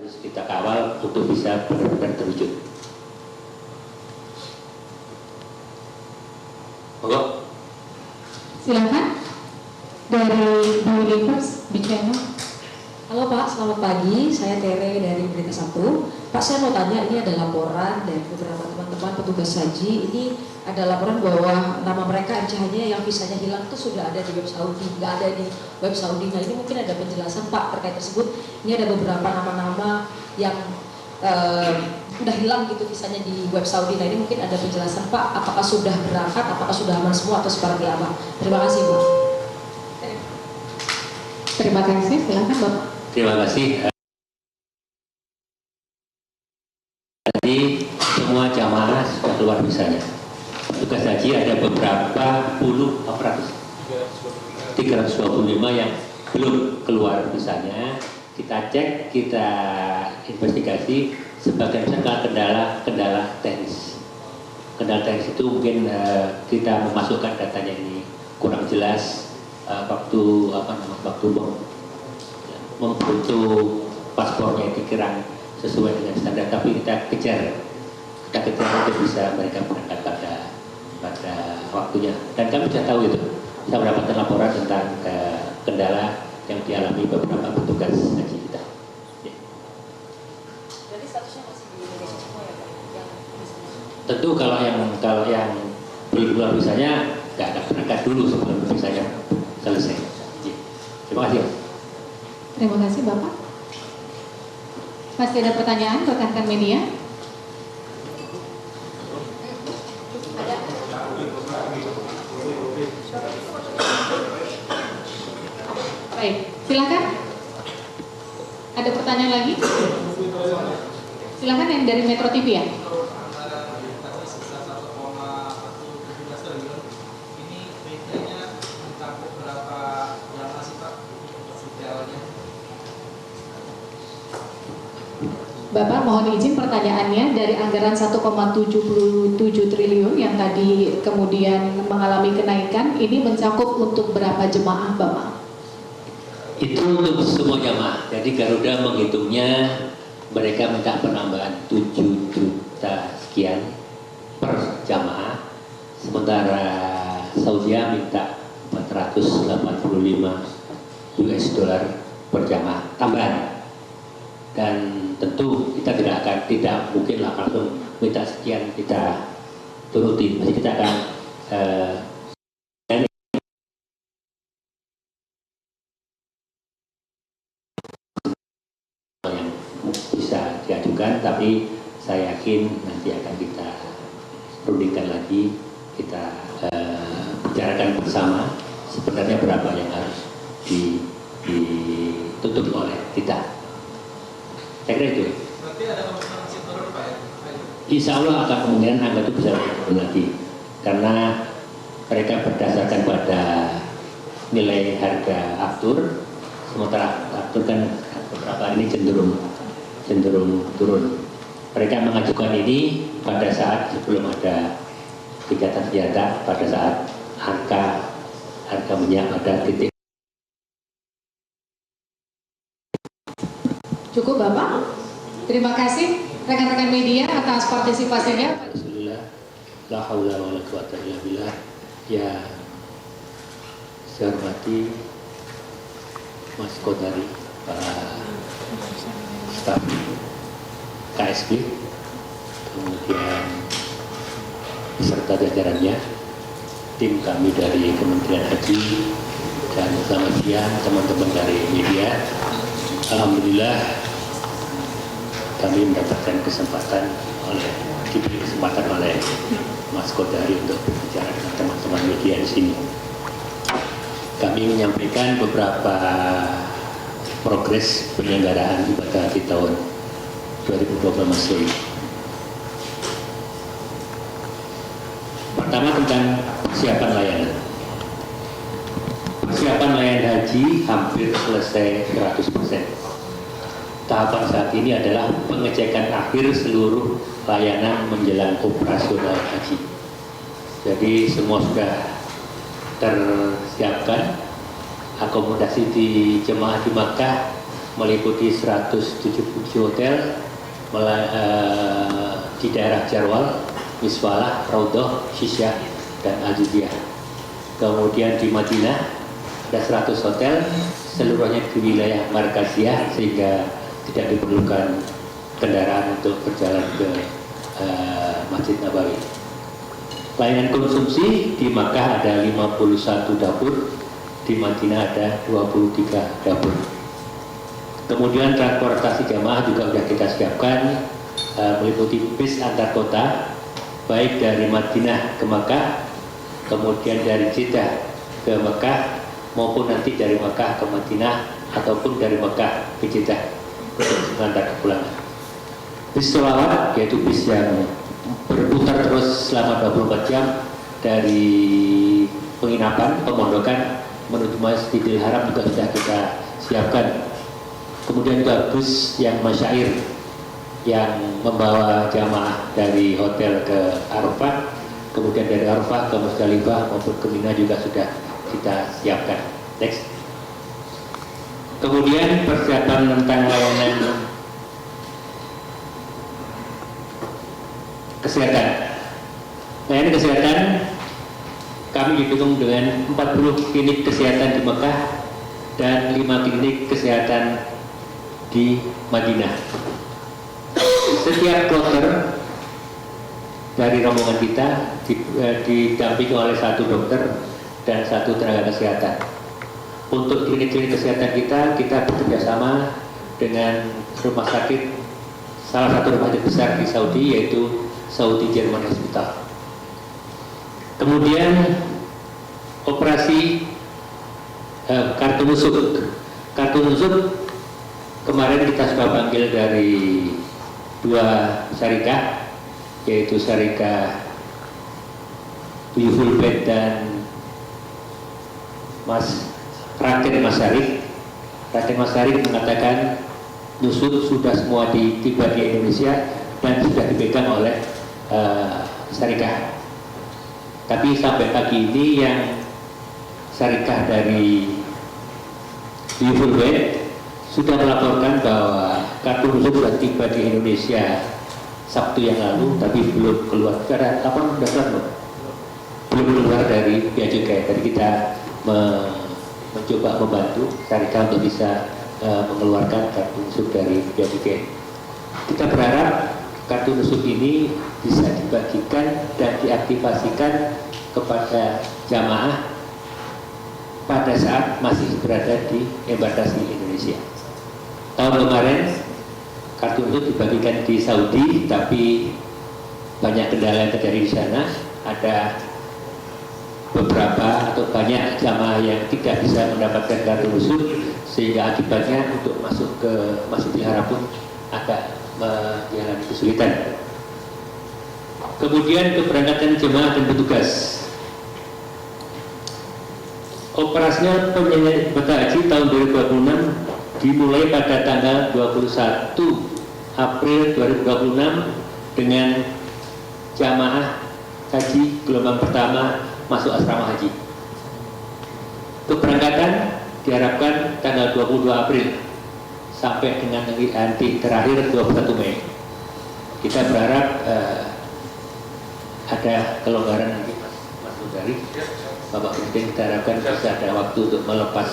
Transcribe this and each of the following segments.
Terus kita kawal untuk bisa benar-benar terwujud. Monggo. Silakan dari Universe bicara. Halo Pak, selamat pagi. Saya Tere dari Berita 1. Pak, saya mau tanya, ini ada laporan dari beberapa teman-teman petugas haji. Ini ada laporan bahwa nama mereka MCH-nya yang visanya hilang itu sudah ada di web Saudi, nggak ada di web Saudi. Nah, ini mungkin ada penjelasan Pak terkait tersebut. Ini ada beberapa nama-nama yang udah hilang gitu visanya di web Saudi. Nah, ini mungkin ada penjelasan Pak, apakah sudah berangkat, apakah sudah aman semua atau seperti apa? Terima kasih Pak. Terima kasih, silakan Bapak. Terima kasih. Tadi semua jamaah sudah keluar visanya. Petugas haji ada beberapa puluh aparatus 325 yang belum keluar visanya. Kita cek, kita investigasi, sebagian besar kendala teknis. Kendala teknis itu mungkin kita memasukkan datanya ini kurang jelas, waktu memfoto paspornya dikira sesuai dengan standar, tapi kita kejar untuk bisa mereka berangkat pada waktunya. Dan kami sudah tahu itu, kita mendapatkan laporan tentang kendala yang dialami beberapa petugas haji kita. Ya. Jadi statusnya masih di Indonesia semua ya Pak? Tentu kalau yang belum keluar visanya nggak ada berangkat dulu sebelum visanya selesai. Ya. Terima kasih. Terima kasih Bapak. Masih ada pertanyaan rekan-rekan media? Baik, silakan. Ada pertanyaan lagi? Silakan yang dari Metro TV ya. Bapak mohon izin pertanyaannya, dari anggaran 1,77 triliun yang tadi kemudian mengalami kenaikan, ini mencakup untuk berapa jemaah Bapak? Itu untuk semua jamaah. Jadi Garuda menghitungnya, mereka minta penambahan 7 juta sekian per jamaah, sementara Saudi minta 485 US dollar per jamaah tambahan. Dan tentu kita tidak mungkinlah langsung minta sekian kita turuti. Masih kita akan yang bisa diajukan, tapi saya yakin nanti akan kita rundingkan lagi, kita bicarakan bersama sebenarnya berapa yang harus ditutup oleh kita. Saya kira itu. Berarti ada kemungkinan masih turun Pak ya? Insya Allah akan kemungkinan angka itu bisa turun lagi, karena mereka berdasarkan pada nilai harga aftur, sementara aftur kan beberapa ini cenderung turun. Mereka mengajukan ini pada saat sebelum ada gencatan senjata, pada saat harga minyak pada titik. Cukup Bapak? Terima kasih rekan-rekan media atas partisipasinya. Alhamdulillah, la haula wa la quwata illa billah. Ya, saya hormati Mas Kodari, para staf KSB, kemudian beserta jajarannya, tim kami dari Kementerian Haji, dan selamat siang teman-teman dari media. Alhamdulillah kami mendapatkan diberi kesempatan oleh Mas Kodari untuk berbicara dengan teman-teman media di sini. Kami menyampaikan beberapa progres penyelenggaraan ibadah haji tahun 2020 Masehi. Pertama tentang persiapan layanan. Persiapan layanan haji hampir selesai 100%. Tahapan saat ini adalah pengecekan akhir seluruh layanan menjelang operasional haji. Jadi semua sudah tersiapkan, akomodasi di jemaah di Makkah meliputi 177 hotel di daerah Jarwal, Miswalah, Raudhah, Syisyah, dan Al-Judiyah. Kemudian di Madinah ada 100 hotel, seluruhnya di wilayah Markaziyah sehingga tidak diperlukan kendaraan untuk berjalan ke Masjid Nabawi. Layanan konsumsi di Makkah ada 51 dapur, di Madinah ada 23 dapur. Kemudian transportasi jamaah juga sudah kita siapkan, meliputi bis antar kota, baik dari Madinah ke Makkah, kemudian dari Jeddah ke Makkah, maupun nanti dari Makkah ke Madinah, ataupun dari Makkah ke Jeddah untuk mengantar kepulangan. Bis sholawat, yaitu bis yang berputar terus selama 24 jam dari penginapan, pemondokan menuju Masjidil Haram juga sudah kita siapkan. Kemudian juga bus yang masyair yang membawa jamaah dari hotel ke Arafah, kemudian dari Arafah ke Musdalifah maupun ke Mina juga sudah kita siapkan. Next. Kemudian persiapan tentang layanan kesehatan. Layanan kesehatan kami didukung dengan 40 klinik kesehatan di Mekah dan 5 klinik kesehatan di Madinah. Setiap kloter dari rombongan kita didampingi oleh 1 dokter dan 1 tenaga kesehatan. Untuk klinik-klinik kesehatan kita bekerjasama dengan rumah sakit, salah satu rumah sakit besar di Saudi, yaitu Saudi German Hospital. Kemudian operasi kartu nusuk. Kartu nusuk kemarin kita sudah panggil dari 2 syarikah, yaitu syarikah Uyuhul Bed dan Raden Masarik. Raden Masarik mengatakan nusuk sudah semua tiba di Indonesia dan sudah dipegang oleh syarikah. Tapi sampai pagi ini yang syarikah dari Uyuhul Bed sudah melaporkan bahwa kartu nusuk sudah tiba di Indonesia Sabtu yang lalu, tapi belum keluar. Karena apa belum keluar dari Bea Cukai. Tadi kita mencoba membantu syarikah untuk bisa mengeluarkan kartu nusuk dari Bea Cukai. Kita berharap kartu nusuk ini bisa dibagikan dan diaktifasikan kepada jamaah pada saat masih berada di embarkasi Indonesia. Tahun kemarin kartu nusuk dibagikan di Saudi, tapi banyak kendala yang terjadi di sana. Ada beberapa atau banyak jamaah yang tidak bisa mendapatkan kartu nusuk, sehingga akibatnya untuk masuk ke Masjidil Haram pun agak menjalani kesulitan. Kemudian keberangkatan jemaah dan petugas. Operasinya penyelenggaraan ibadah haji tahun 2026 dimulai pada tanggal 21 April 2026 dengan jamaah haji gelombang pertama masuk asrama haji. Keberangkatan diharapkan tanggal 22 April sampai dengan nanti terakhir 21 Mei. Kita berharap ada kelonggaran lagi, Mas Mudari, Bapak Presiden. Kita harapkan bisa ada waktu untuk melepas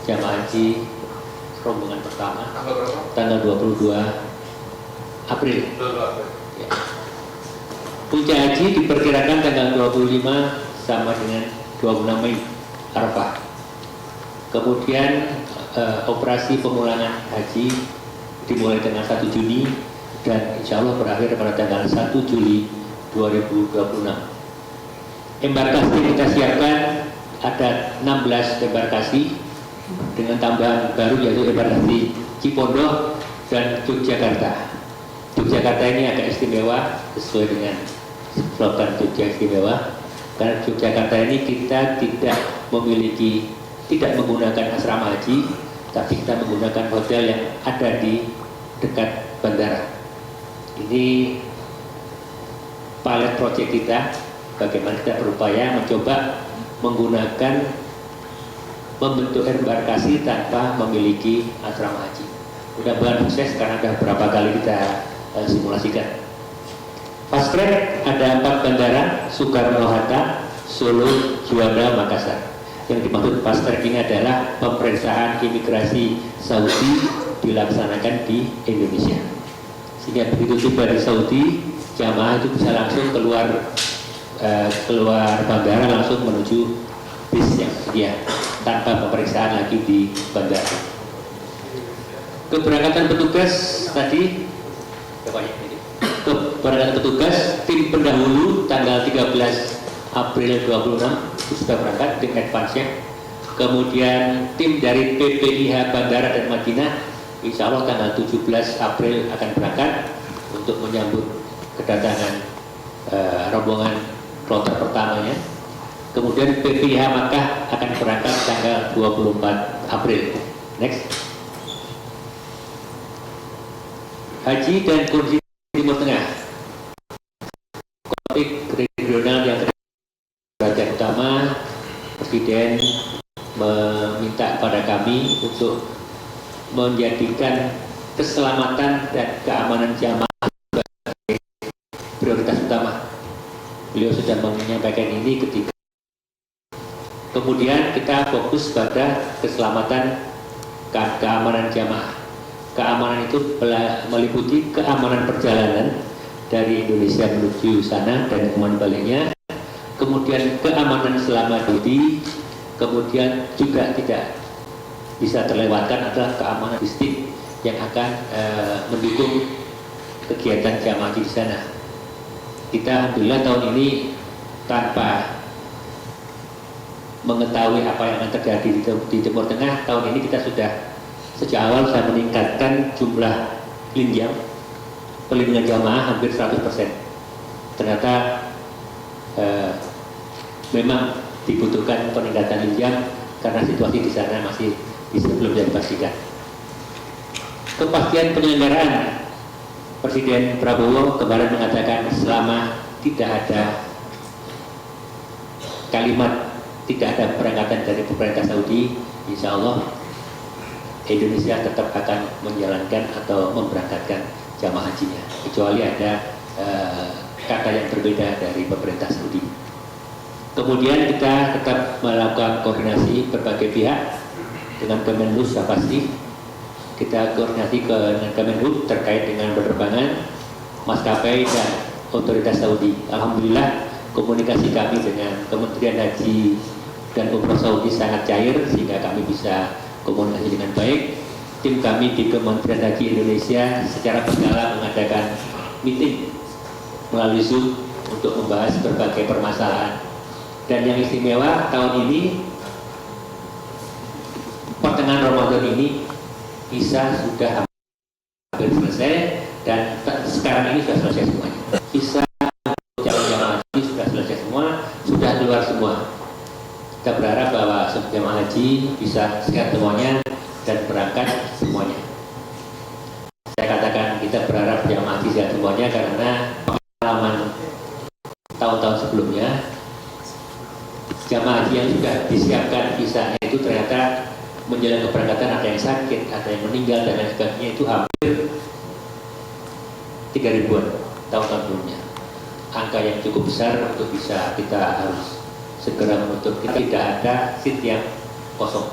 jamaah haji rombongan pertama tanggal 22 April. Ya. Puncak haji diperkirakan tanggal 25 sama dengan 26 Mei, Arafah. Kemudian operasi pemulangan haji dimulai tanggal 1 Juni dan insya Allah berakhir pada tanggal 1 Juli 2026. Embarkasi yang kita siapkan ada 16 embarkasi dengan tambahan baru, yaitu embarkasi Cipondoh dan Yogyakarta. Yogyakarta ini agak istimewa sesuai dengan slogan Jogja istimewa, karena Yogyakarta ini kita tidak menggunakan asrama haji, tapi kita menggunakan hotel yang ada di dekat bandara. Ini pilot project kita, bagaimana kita berupaya mencoba menggunakan membentuk embarkasi tanpa memiliki asrama haji. Mudah-mudahan sukses karena sudah berapa kali kita simulasikan. Fast track ada 4 bandara: Soekarno-Hatta, Solo, Juanda, Makassar. Yang dimaksud fast track ini adalah pemeriksaan imigrasi Saudi dilaksanakan di Indonesia. Sehingga begitu tiba di Saudi, jamaah itu bisa langsung keluar bandara langsung menuju bis yang tersedia tanpa pemeriksaan lagi di bandara. Keberangkatan petugas tadi, keberangkatan petugas tim pendahulu tanggal 13 April 26 sudah berangkat tim advance-nya. Kemudian tim dari PPIH Bandara dan Madinah insya Allah tanggal 17 April akan berangkat untuk menyambut kedatangan rombongan kloter pertamanya. Kemudian PPIH Makkah akan berangkat tanggal 24 April. Next. Haji dan kondisi Timur Tengah. Konflik regional yang perhatian utama, Presiden meminta kepada kami untuk menjadikan keselamatan dan keamanan jamaah sebagai prioritas utama. Beliau sudah menyampaikan ini ketika kemudian kita fokus pada keselamatan keamanan jamaah. Keamanan itu meliputi keamanan perjalanan dari Indonesia menuju sana dan baliknya, kemudian keamanan selama cuti, kemudian juga tidak bisa terlewatkan adalah keamanan logistik yang akan mendukung kegiatan jamaah di sana. Kita alhamdulillah tahun ini tanpa mengetahui apa yang akan terjadi di Timur Tengah, tahun ini kita sudah sejak awal saya meningkatkan jumlah linjam pelindungan jamaah hampir 100%. Ternyata memang dibutuhkan peningkatan linjam karena situasi di sana masih belum bisa dipastikan. Kepastian penyelenggaraan, Presiden Prabowo kemarin mengatakan selama tidak ada kalimat tidak ada perangkatan dari pemerintah Saudi, insya Allah Indonesia tetap akan menjalankan atau memberangkatkan jamaah hajinya, kecuali ada kata yang berbeda dari pemerintah Saudi. Kemudian kita tetap melakukan koordinasi berbagai pihak dengan Kemenlu, sudah pasti kita koordinasi dengan Kemenlu terkait dengan penerbangan maskapai dan otoritas Saudi. Alhamdulillah komunikasi kami dengan Kementerian Haji dan Umroh Saudi sangat cair sehingga kami bisa komunikasi dengan baik. Tim kami di Kementerian Haji Indonesia secara berkala mengadakan meeting melalui Zoom untuk membahas berbagai permasalahan. Dan yang istimewa tahun ini, pertengahan Ramadan ini visa sudah hampir selesai dan sekarang ini sudah selesai semuanya. Visa calon jamaah haji sudah selesai semua, sudah keluar semua. Kita berharap bahwa jamaah haji bisa sehat semuanya dan berangkat semuanya. Saya katakan kita berharap jamaah haji sehat semuanya karena pengalaman tahun-tahun sebelumnya jamaah haji yang sudah disiapkan visanya itu ternyata menjelang keberangkatan ada yang sakit, ada yang meninggal dan lain sebagainya, itu hampir 3.000-an tahun-tahun sebelumnya. Angka yang cukup besar untuk bisa kita harus segera menutup. Kita tidak ada seat yang kosong.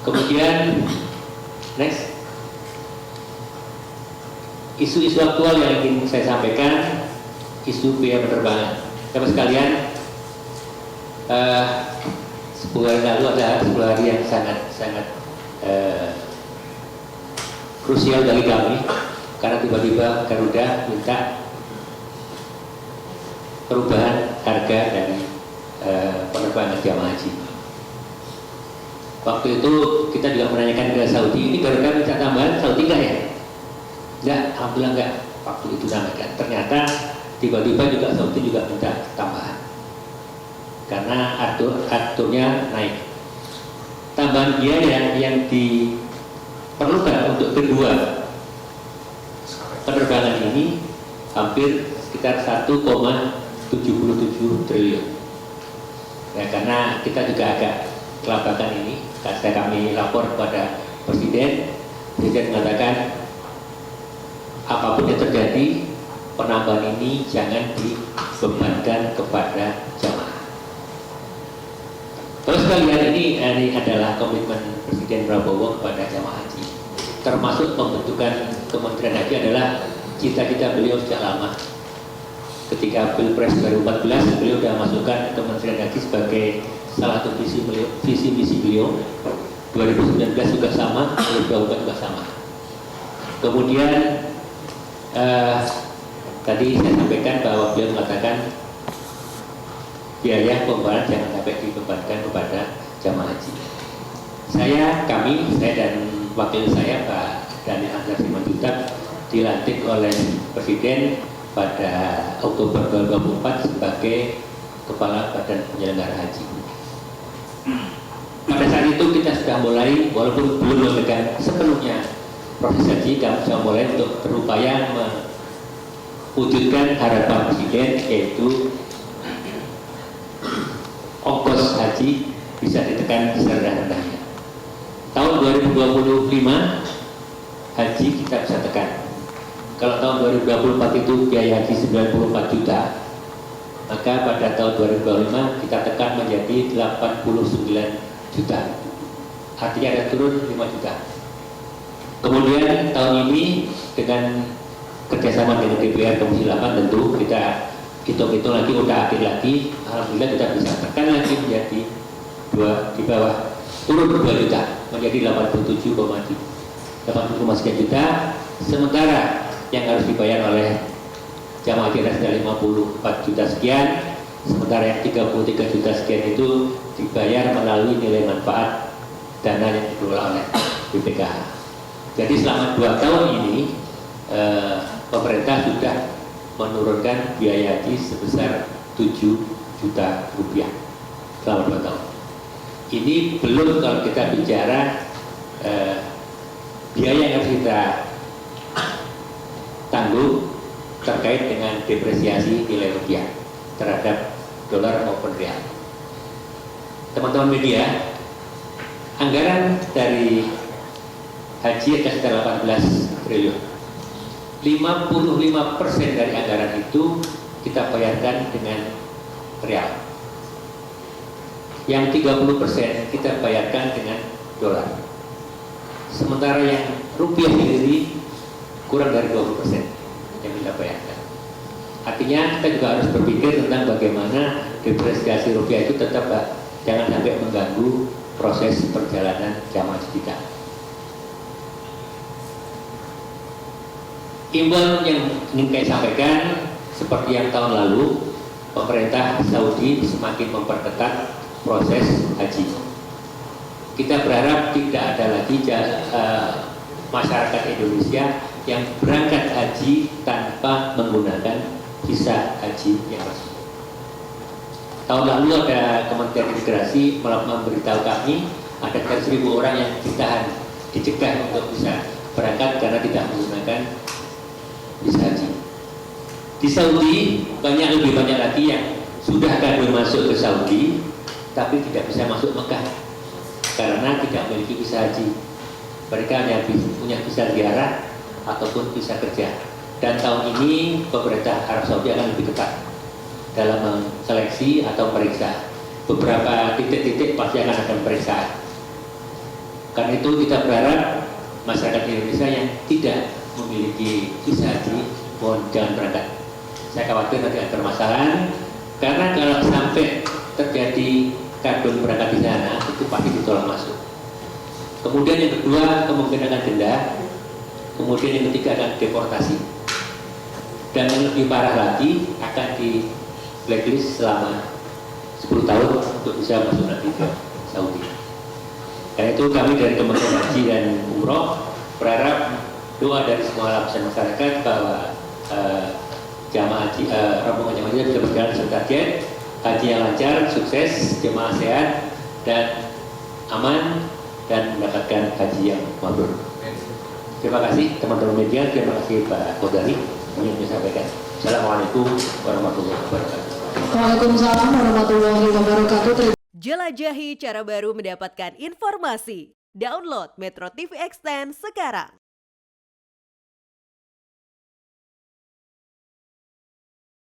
Kemudian next, isu-isu aktual yang ingin saya sampaikan, isu biaya penerbangan. Teman sekalian, 10 hari lalu ada 10 hari yang sangat krusial bagi kami karena tiba-tiba Garuda minta perubahan harga dari penerbangan jamaah haji. Waktu itu kita juga menanyakan ke Saudi, ini Garuda minta tambahan, Saudi enggak ya? Enggak, alhamdulillah enggak. Waktu itu namakan. Ternyata tiba-tiba juga Saudi juga minta tambahan karena aturnya naik. Tambahan biaya yang diperlukan untuk kedua penerbangan ini hampir sekitar 1,77 triliun. Ya, karena kita juga agak kelabakan ini. Ketika kami lapor kepada Presiden mengatakan apapun yang terjadi, penambahan ini jangan dibebankan kepada jamaah. Terus kalian ini adalah komitmen Presiden Prabowo kepada jamaah haji, termasuk pembentukan Kementerian Haji adalah cita-cita beliau sejak lama. Ketika Pilpres 2014 beliau sudah masukkan Kementerian Haji sebagai salah satu visi misi beliau. 2019 juga sama, 2024 juga sama. Kemudian tadi saya sampaikan bahwa beliau mengatakan biaya pembayaran jangan sampai dibebankan kepada jamaah haji. Saya dan wakil saya Pak Daniel Anzar Simanjuntak dilantik oleh Presiden pada Oktober 2024 sebagai Kepala Badan Penyelenggara Haji. Pada saat itu kita sudah mulai, walaupun belum memegang sepenuhnya proses haji, kami sudah mulai untuk berupaya mewujudkan harapan Presiden, yaitu ongkos haji bisa ditekan serendah-rendahnya. Tahun 2025 haji kita bisa tekan. Kalau tahun 2024 itu biaya haji 94 juta, maka pada tahun 2025 kita tekan menjadi 89 juta. Artinya ada turun 5 juta. Kemudian tahun ini dengan kerjasama dengan DPR Komisi 8 tentu kita hitung-hitung lagi, udah akhir lagi, alhamdulillah kita bisa tekan lagi menjadi di bawah, turun 2 juta menjadi 87,3 juta. Sementara yang harus dibayar oleh jamaah haji sudah 54 juta sekian, sementara yang 33 juta sekian itu dibayar melalui nilai manfaat dana yang dikelola oleh BPKH. Jadi selama 2 tahun ini pemerintah sudah menurunkan biaya haji sebesar 7 juta rupiah selama 2 tahun. Ini belum kalau kita bicara biaya yang harus kita tanggung terkait dengan depresiasi nilai rupiah terhadap dolar maupun real. Teman-teman media, anggaran dari haji ada sekitar 18 triliun. 55% dari anggaran itu kita bayarkan dengan real. Yang 30% kita bayarkan dengan dolar. Sementara yang rupiah sendiri kurang dari 20% yang kita bayarkan. Artinya kita juga harus berpikir tentang bagaimana depresiasi rupiah itu tetap jangan sampai mengganggu proses perjalanan jamaah haji kita. Imbauan yang ingin saya sampaikan, seperti yang tahun lalu, pemerintah Saudi semakin memperketat proses haji. Kita berharap tidak ada lagi masyarakat Indonesia yang berangkat haji tanpa menggunakan visa haji yang resmi. Tahun lalu ada Kementerian Imigrasi memberitahu kami ada 1.000 orang yang dicegah untuk bisa berangkat karena tidak menggunakan visa haji. Di Saudi lebih banyak lagi yang sudah kabur masuk ke Saudi tapi tidak bisa masuk Mekah karena tidak memiliki visa haji. Mereka hanya punya visa ziarah ataupun visa kerja. Dan tahun ini pemerintah Arab Saudi akan lebih ketat dalam menseleksi atau periksa. Beberapa titik-titik pasti akan ada pemeriksaan. Karena itu kita berharap masyarakat Indonesia yang tidak memiliki visa haji mohon jangan berangkat. Saya khawatir nanti ada permasalahan karena kalau sampai terjadi karbon berangkat di sana itu pasti ditolak masuk. Kemudian yang kedua kemungkinan akan denda. Kemudian yang ketiga akan deportasi. Dan yang lebih parah lagi akan di blacklist selama 10 tahun untuk bisa masuk nanti ke Saudi. Karena itu kami dari Kementerian Haji dan Umroh berharap doa dari semua lapisan masyarakat bahwa jamaah haji, rombongan jamaah haji bisa berjalan sesuai target, haji yang lancar, sukses, jemaah sehat dan aman dan mendapatkan haji yang mabrur. Terima kasih teman-teman media, terima kasih Pak Kodari yang bisa sampaikan. Assalamualaikum warahmatullahi wabarakatuh. Waalaikumsalam warahmatullahi wabarakatuh. Jelajahi cara baru mendapatkan informasi. Download Metro TV Extend sekarang.